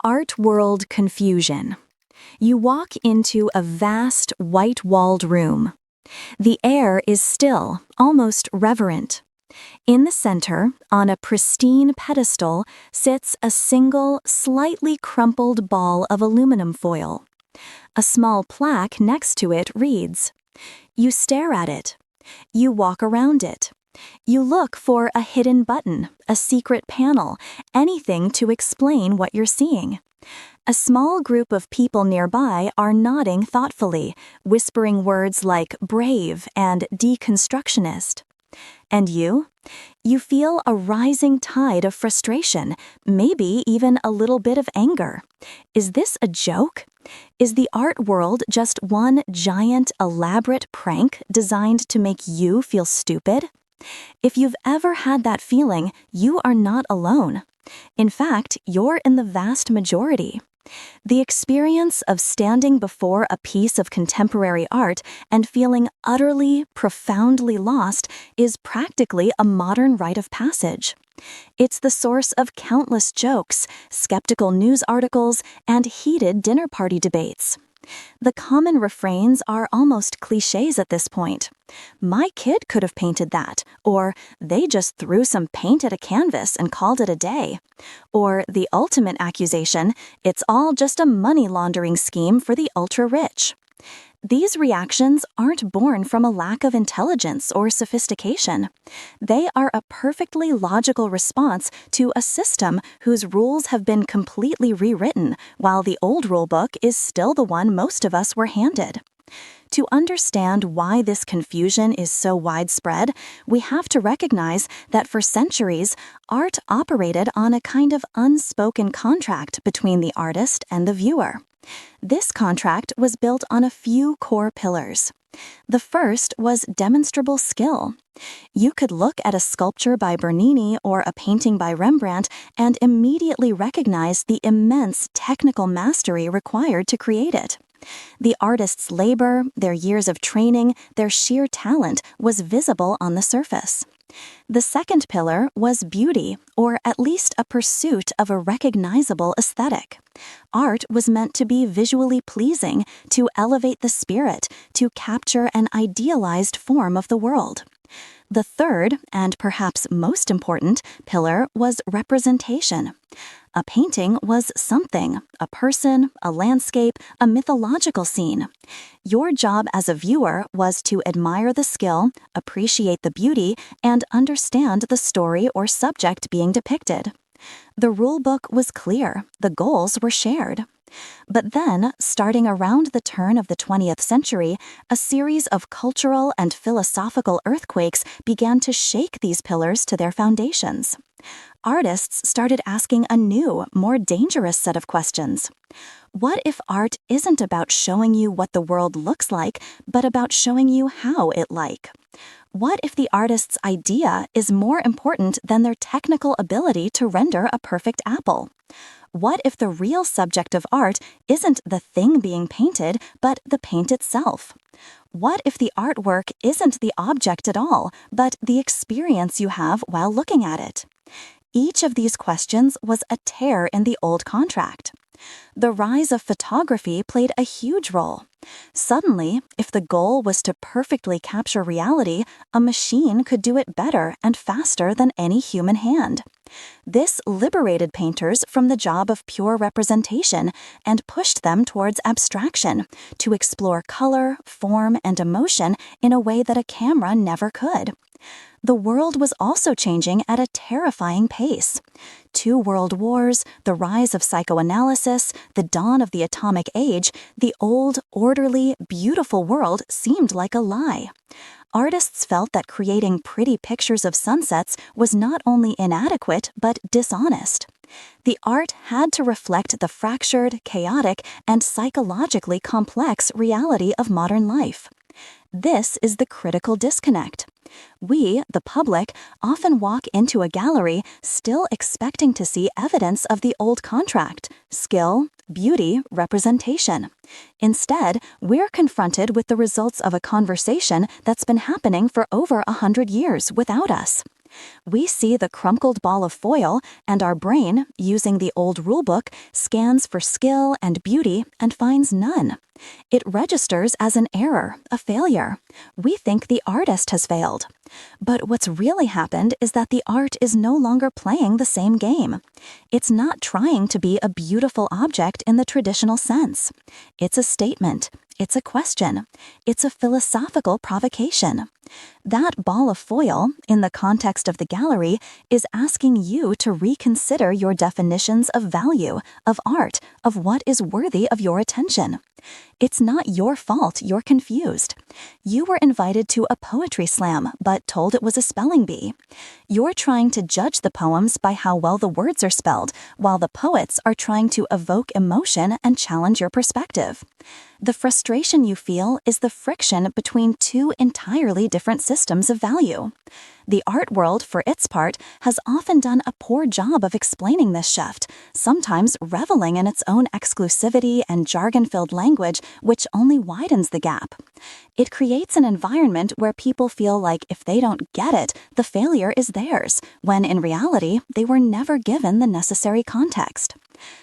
Art world confusion. You walk into a vast, white-walled room. The air is still, almost reverent. In the center, on a pristine pedestal, sits a single, slightly crumpled ball of aluminum foil. A small plaque next to it reads, "You stare at it. You walk around it. You look for a hidden button, a secret panel, anything to explain what you're seeing." A small group of people nearby are nodding thoughtfully, whispering words like brave and deconstructionist. And you? You feel a rising tide of frustration, maybe even a little bit of anger. Is this a joke? Is the art world just one giant, elaborate prank designed to make you feel stupid? If you've ever had that feeling, you are not alone. In fact, you're in the vast majority. The experience of standing before a piece of contemporary art and feeling utterly, profoundly lost is practically a modern rite of passage. It's the source of countless jokes, skeptical news articles, and heated dinner party debates. The common refrains are almost cliches at this point. "My kid could have painted that," or "they just threw some paint at a canvas and called it a day." Or the ultimate accusation, "It's all just a money laundering scheme for the ultra-rich." These reactions aren't born from a lack of intelligence or sophistication. They are a perfectly logical response to a system whose rules have been completely rewritten, while the old rulebook is still the one most of us were handed. To understand why this confusion is so widespread, we have to recognize that for centuries, art operated on a kind of unspoken contract between the artist and the viewer. This contract was built on a few core pillars. The first was demonstrable skill. You could look at a sculpture by Bernini or a painting by Rembrandt and immediately recognize the immense technical mastery required to create it. The artist's labor, their years of training, their sheer talent was visible on the surface. The second pillar was beauty, or at least a pursuit of a recognizable aesthetic. Art was meant to be visually pleasing, to elevate the spirit, to capture an idealized form of the world. The third, and perhaps most important, pillar was representation. A painting was something, a person, a landscape, a mythological scene. Your job as a viewer was to admire the skill, appreciate the beauty, and understand the story or subject being depicted. The rulebook was clear, the goals were shared. But then, starting around the turn of the 20th century, a series of cultural and philosophical earthquakes began to shake these pillars to their foundations. Artists started asking a new, more dangerous set of questions. What if art isn't about showing you what the world looks like, but about showing you how it like? What if the artist's idea is more important than their technical ability to render a perfect apple? What if the real subject of art isn't the thing being painted, but the paint itself? What if the artwork isn't the object at all, but the experience you have while looking at it? Each of these questions was a tear in the old contract. The rise of photography played a huge role. Suddenly, if the goal was to perfectly capture reality, a machine could do it better and faster than any human hand. This liberated painters from the job of pure representation and pushed them towards abstraction, to explore color, form, and emotion in a way that a camera never could. The world was also changing at a terrifying pace. 2 world wars, the rise of psychoanalysis, the dawn of the atomic age, the old, orderly, beautiful world seemed like a lie. Artists felt that creating pretty pictures of sunsets was not only inadequate but dishonest. The art had to reflect the fractured, chaotic, and psychologically complex reality of modern life. This is the critical disconnect. We, the public, often walk into a gallery still expecting to see evidence of the old contract: skill, beauty, representation. Instead, we're confronted with the results of a conversation that's been happening for over 100 years without us. We see the crumpled ball of foil, and our brain, using the old rulebook, scans for skill and beauty and finds none. It registers as an error, a failure. We think the artist has failed. But what's really happened is that the art is no longer playing the same game. It's not trying to be a beautiful object in the traditional sense. It's a statement. It's a question. It's a philosophical provocation. That ball of foil, in the context of the gallery, is asking you to reconsider your definitions of value, of art, of what is worthy of your attention. It's not your fault you're confused. You were invited to a poetry slam, but told it was a spelling bee. You're trying to judge the poems by how well the words are spelled, while the poets are trying to evoke emotion and challenge your perspective. The frustration you feel is the friction between two entirely different systems of value. The art world, for its part, has often done a poor job of explaining this shift, sometimes reveling in its own exclusivity and jargon-filled language, which only widens the gap. It creates an environment where people feel like if they don't get it, the failure is theirs, when in reality, they were never given the necessary context.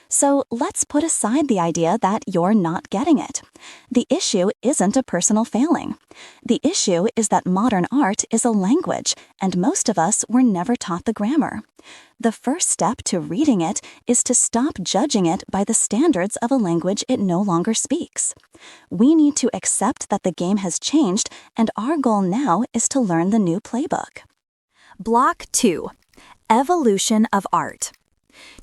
So let's put aside the idea that you're not getting it. The issue isn't a personal failing. The issue is that modern art is a language, and most of us were never taught the grammar. The first step to reading it is to stop judging it by the standards of a language it no longer speaks. We need to accept that the game has changed, and our goal now is to learn the new playbook. Block 2. Evolution of art.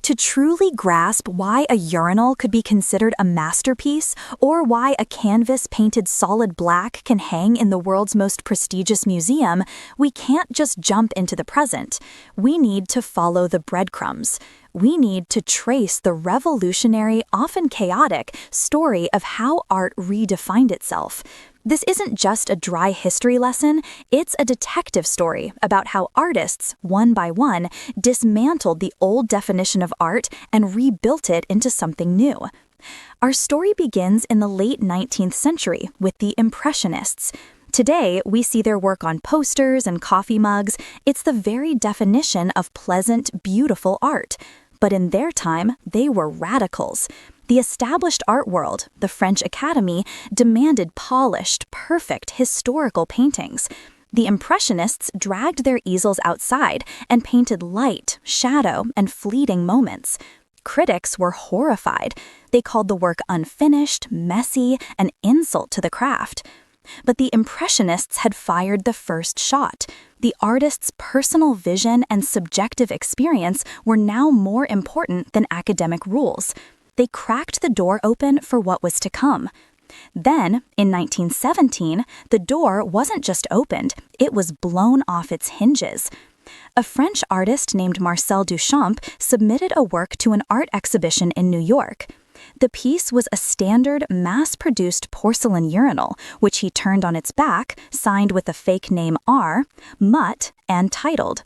To truly grasp why a urinal could be considered a masterpiece, or why a canvas painted solid black can hang in the world's most prestigious museum, we can't just jump into the present. We need to follow the breadcrumbs. We need to trace the revolutionary, often chaotic, story of how art redefined itself. This isn't just a dry history lesson, it's a detective story about how artists, one by one, dismantled the old definition of art and rebuilt it into something new. Our story begins in the late 19th century with the Impressionists. Today, we see their work on posters and coffee mugs. It's the very definition of pleasant, beautiful art. But in their time, they were radicals. The established art world, the French Academy, demanded polished, perfect, historical paintings. The Impressionists dragged their easels outside and painted light, shadow, and fleeting moments. Critics were horrified. They called the work unfinished, messy, an insult to the craft. But the Impressionists had fired the first shot. The artist's personal vision and subjective experience were now more important than academic rules. They cracked the door open for what was to come. Then, in 1917, the door wasn't just opened, it was blown off its hinges. A French artist named Marcel Duchamp submitted a work to an art exhibition in New York. The piece was a standard, mass-produced porcelain urinal, which he turned on its back, signed with a fake name R, Mutt, and titled.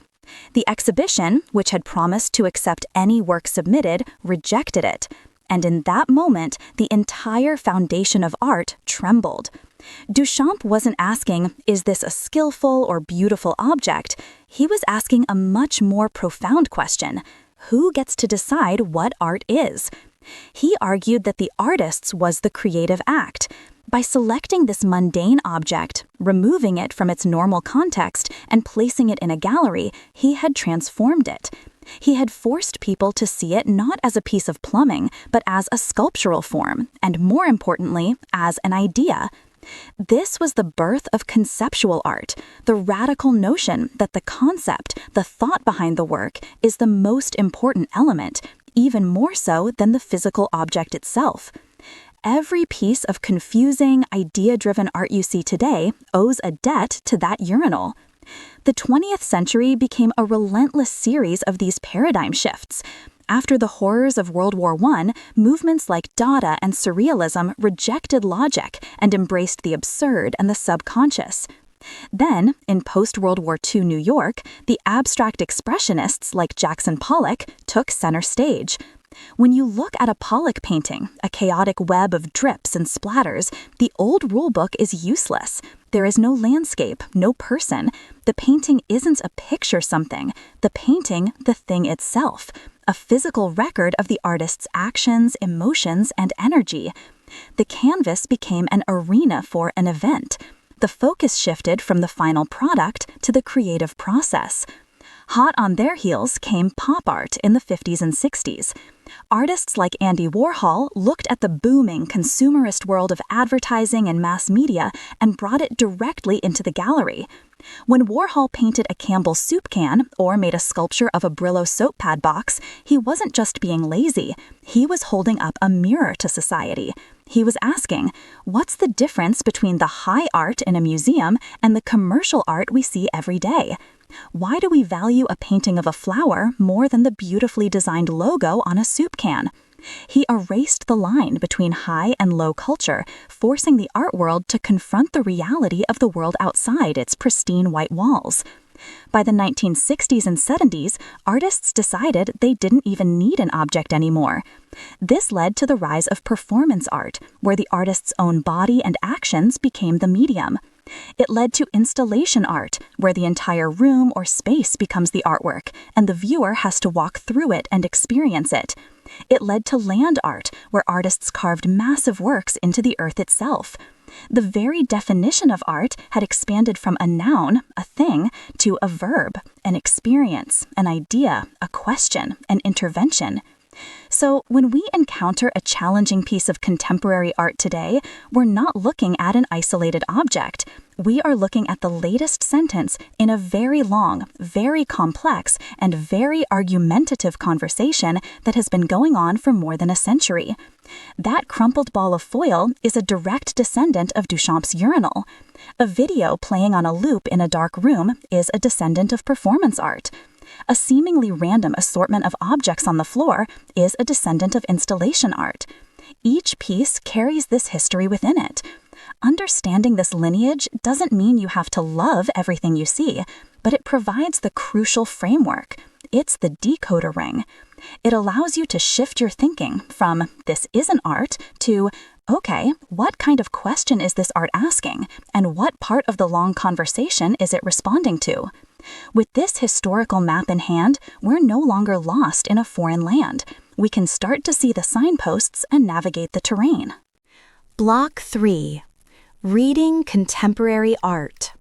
The exhibition, which had promised to accept any work submitted, rejected it. And in that moment, the entire foundation of art trembled. Duchamp wasn't asking, is this a skillful or beautiful object? He was asking a much more profound question. Who gets to decide what art is? He argued that the artist's was the creative act. By selecting this mundane object, removing it from its normal context, and placing it in a gallery, he had transformed it. He had forced people to see it not as a piece of plumbing, but as a sculptural form, and more importantly, as an idea. This was the birth of conceptual art, the radical notion that the concept, the thought behind the work, is the most important element, even more so than the physical object itself. Every piece of confusing, idea-driven art you see today owes a debt to that urinal. The 20th century became a relentless series of these paradigm shifts. After the horrors of World War I, movements like Dada and Surrealism rejected logic and embraced the absurd and the subconscious. Then, in post-World War II New York, the abstract expressionists like Jackson Pollock took center stage. When you look at a Pollock painting, a chaotic web of drips and splatters, the old rulebook is useless. There is no landscape, no person. The painting isn't a picture something. The painting, the thing itself. A physical record of the artist's actions, emotions, and energy. The canvas became an arena for an event. The focus shifted from the final product to the creative process. Hot on their heels came pop art in the 50s and 60s. Artists like Andy Warhol looked at the booming consumerist world of advertising and mass media and brought it directly into the gallery. When Warhol painted a Campbell's soup can or made a sculpture of a Brillo soap pad box, he wasn't just being lazy. He was holding up a mirror to society. He was asking, what's the difference between the high art in a museum and the commercial art we see every day? Why do we value a painting of a flower more than the beautifully designed logo on a soup can? He erased the line between high and low culture, forcing the art world to confront the reality of the world outside its pristine white walls. By the 1960s and 70s, artists decided they didn't even need an object anymore. This led to the rise of performance art, where the artist's own body and actions became the medium. It led to installation art, where the entire room or space becomes the artwork, and the viewer has to walk through it and experience it. It led to land art, where artists carved massive works into the earth itself. The very definition of art had expanded from a noun, a thing, to a verb, an experience, an idea, a question, an intervention. So when we encounter a challenging piece of contemporary art today, we're not looking at an isolated object. We are looking at the latest sentence in a very long, very complex, and very argumentative conversation that has been going on for more than a century. That crumpled ball of foil is a direct descendant of Duchamp's urinal. A video playing on a loop in a dark room is a descendant of performance art. A seemingly random assortment of objects on the floor is a descendant of installation art. Each piece carries this history within it. Understanding this lineage doesn't mean you have to love everything you see, but it provides the crucial framework. It's the decoder ring. It allows you to shift your thinking from, this isn't art, to, okay, what kind of question is this art asking, and what part of the long conversation is it responding to? With this historical map in hand, we're no longer lost in a foreign land. We can start to see the signposts and navigate the terrain. Block 3. Reading contemporary art.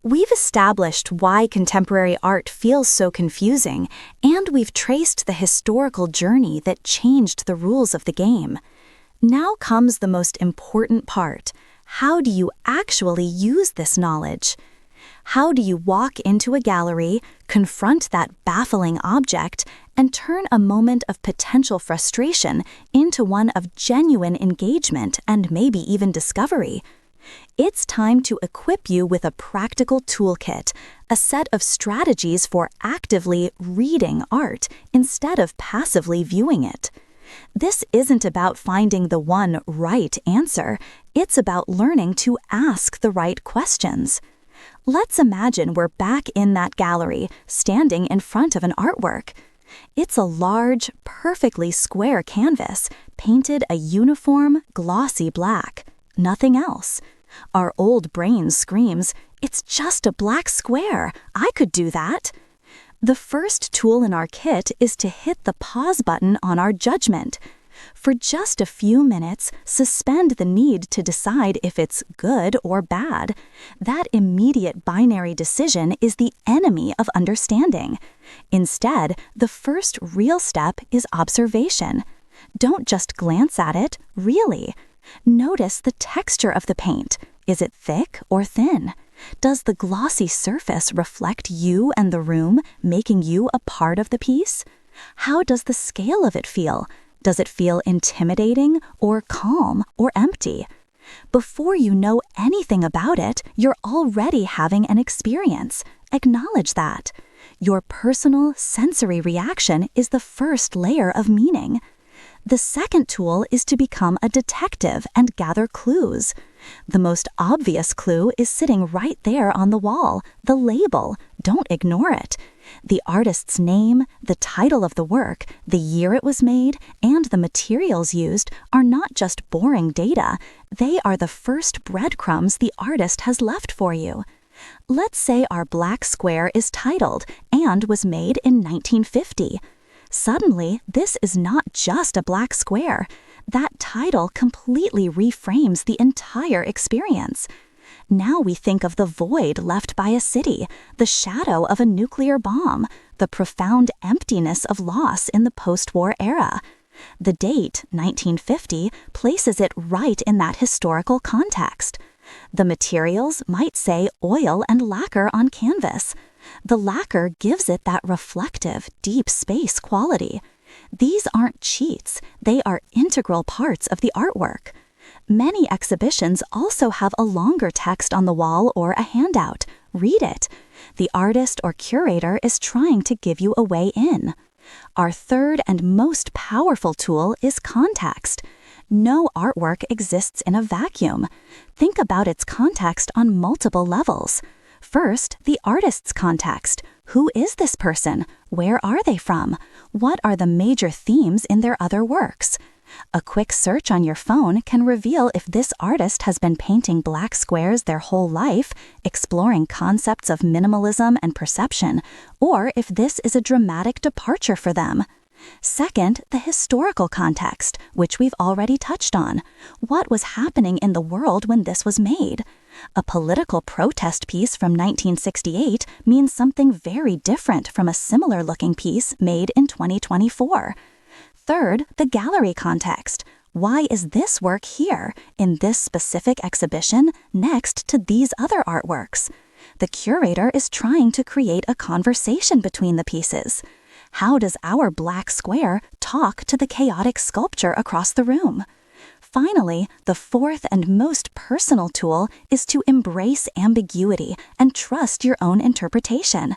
We've established why contemporary art feels so confusing, and we've traced the historical journey that changed the rules of the game. Now comes the most important part. How do you actually use this knowledge? How do you walk into a gallery, confront that baffling object, and turn a moment of potential frustration into one of genuine engagement and maybe even discovery? It's time to equip you with a practical toolkit, a set of strategies for actively reading art instead of passively viewing it. This isn't about finding the one right answer, it's about learning to ask the right questions. Let's imagine we're back in that gallery, standing in front of an artwork. It's a large, perfectly square canvas, painted a uniform, glossy black. Nothing else. Our old brain screams, it's just a black square. I could do that. The first tool in our kit is to hit the pause button on our judgment. For just a few minutes, suspend the need to decide if it's good or bad. That immediate binary decision is the enemy of understanding. Instead, the first real step is observation. Don't just glance at it, really. Notice the texture of the paint. Is it thick or thin? Does the glossy surface reflect you and the room, making you a part of the piece? How does the scale of it feel? Does it feel intimidating or calm or empty? Before you know anything about it, you're already having an experience. Acknowledge that. Your personal sensory reaction is the first layer of meaning. The second tool is to become a detective and gather clues. The most obvious clue is sitting right there on the wall, the label. don't ignore it. The artist's name, the title of the work, the year it was made, and the materials used are not just boring data, they are the first breadcrumbs the artist has left for you. Let's say our black square is titled and was made in 1950. Suddenly, this is not just a black square. That title completely reframes the entire experience. Now we think of the void left by a city, the shadow of a nuclear bomb, the profound emptiness of loss in the post-war era. The date, 1950, places it right in that historical context. The materials might say oil and lacquer on canvas. The lacquer gives it that reflective, deep space quality. These aren't cheats, they are integral parts of the artwork. Many exhibitions also have a longer text on the wall or a handout. Read it. The artist or curator is trying to give you a way in. Our third and most powerful tool is context. No artwork exists in a vacuum. Think about its context on multiple levels. First, the artist's context. Who is this person? Where are they from? What are the major themes in their other works? A quick search on your phone can reveal if this artist has been painting black squares their whole life, exploring concepts of minimalism and perception, or if this is a dramatic departure for them. Second, the historical context, which we've already touched on. What was happening in the world when this was made? A political protest piece from 1968 means something very different from a similar-looking piece made in 2024. Third, the gallery context. Why is this work here, in this specific exhibition, next to these other artworks? The curator is trying to create a conversation between the pieces. How does our black square talk to the chaotic sculpture across the room? Finally, the fourth and most personal tool is to embrace ambiguity and trust your own interpretation.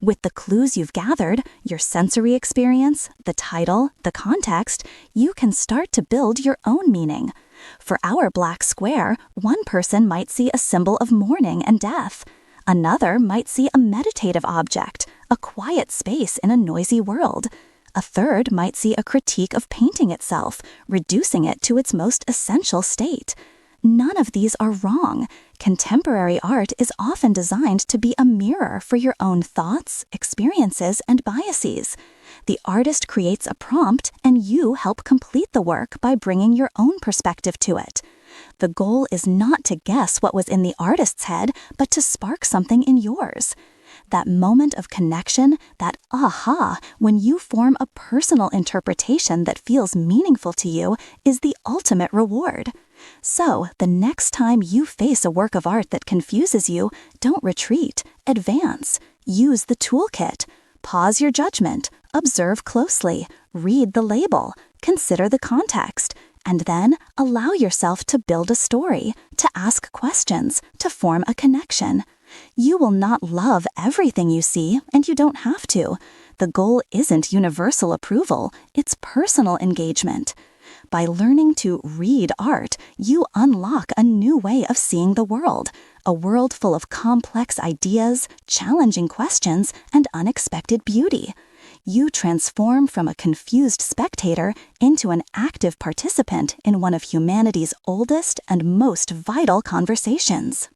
With the clues you've gathered, your sensory experience, the title, the context, you can start to build your own meaning. For our black square, one person might see a symbol of mourning and death. Another might see a meditative object, a quiet space in a noisy world. A third might see a critique of painting itself, reducing it to its most essential state. None of these are wrong. Contemporary art is often designed to be a mirror for your own thoughts, experiences, and biases. The artist creates a prompt, and you help complete the work by bringing your own perspective to it. The goal is not to guess what was in the artist's head, but to spark something in yours. That moment of connection, that aha, when you form a personal interpretation that feels meaningful to you, is the ultimate reward. So, the next time you face a work of art that confuses you, don't retreat, advance. Use the toolkit. Pause your judgment, observe closely, read the label, consider the context, and then allow yourself to build a story, to ask questions, to form a connection. You will not love everything you see, and you don't have to. The goal isn't universal approval, it's personal engagement. By learning to read art, you unlock a new way of seeing the world, a world full of complex ideas, challenging questions, and unexpected beauty. You transform from a confused spectator into an active participant in one of humanity's oldest and most vital conversations.